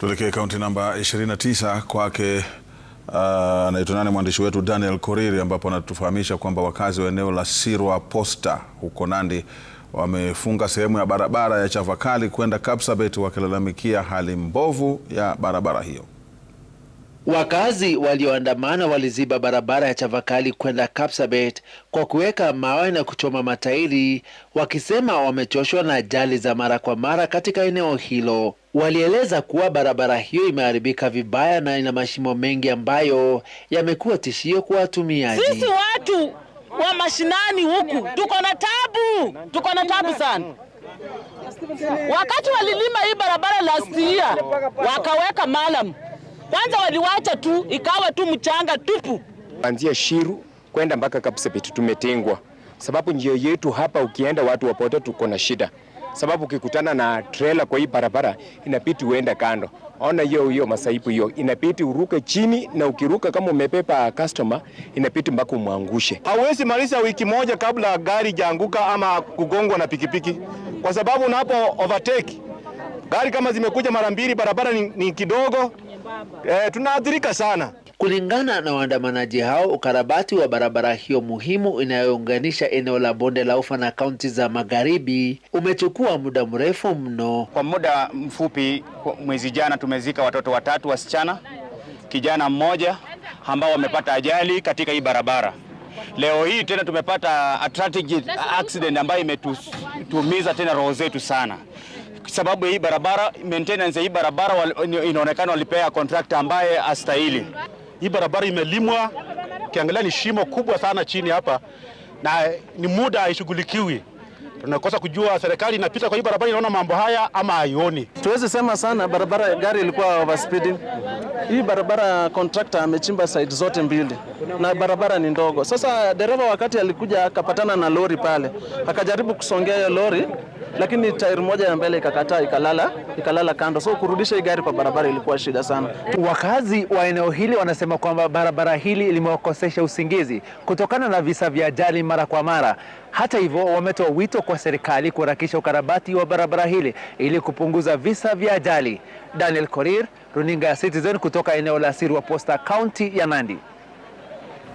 Tuelekee kaunti namba 29 kwake anaitwa nani mwandishi wetu Daniel Korir, ambapo anatufahamisha kwamba wakazi wa eneo la Sirwa Posta huko Nandi wamefunga sehemu ya barabara ya Chavakali kwenda Kapsabet wakilalamikia hali mbovu ya barabara hiyo. Wakazi walioandamana waliziba barabara ya Chavakali kwenda Kapsabet kwa kuweka mawe na kuchoma matairi, wakisema wamechoshwa na ajali za mara kwa mara katika eneo hilo. Walieleza kuwa barabara hiyo imeharibika vibaya na ina mashimo mengi ambayo yamekuwa tishio kwa watumiaji. Sisi watu wa mashinani huku tuko na tabu sana. Wakati walilima hii barabara last year wakaweka malam, kwanza waliwacha tu ikawa tu mchanga tupu. Kuanzia Shiru kwenda mpaka Kapsabet tumetengwa, sababu njia yetu hapa ukienda watu wapote tuko na shida, sababu ukikutana na trailer kwa hii barabara inapiti uende kando. Ona hiyo masaibu hiyo inapiti uruke chini, na ukiruka kama umepepa customer inapiti mpaka umwangushe. Hauwezi maliza wiki moja kabla gari jaanguka ama kugongwa na pikipiki, kwa sababu unapo overtake gari kama zimekuja mara mbili, barabara ni kidogo, tunaathirika sana. Kulingana na waandamanaji hao, ukarabati wa barabara hiyo muhimu inayounganisha eneo la Bonde la Ufa na kaunti za Magharibi umechukua muda mrefu mno. Kwa muda mfupi, mwezi jana tumezika watoto 3 wasichana, kijana mmoja ambao wamepata ajali katika hii barabara. Leo hii tena tumepata a tragic accident ambayo imetuumiza tena roho zetu sana. Sababu hii barabara, maintenance hii barabara inaonekana walipea contractor ambaye astahili. Hii barabara imelimwa, kiangalia ni shimo kubwa sana chini hapa, na ni muda haishughulikiwi. Tunakosa kujua serikali inapita kwa hii barabara inaona mambo haya ama haioni. Tuwezi sema sana barabara, gari ilikuwa overspeeding. Hii barabara contractor amechimba side zote mbili na barabara ni ndogo. Sasa dereva wakati alikuja akapatana na lori pale, akajaribu kusongea hiyo lori, lakini tairi moja ya mbele ikakataa, ikalala kando. So kurudisha hii gari kwa barabara ilikuwa shida sana. Wakazi wa eneo hili wanasema kwamba barabara hili limewakosesha usingizi kutokana na visa vya ajali mara kwa mara. Hata hivyo, wametoa wito kwa serikali kuharakisha ukarabati wa barabara hili ili kupunguza visa vya ajali. Daniel Korir, runinga ya Citizen kutoka eneo la Sirwa Posta, kaunti ya Nandi.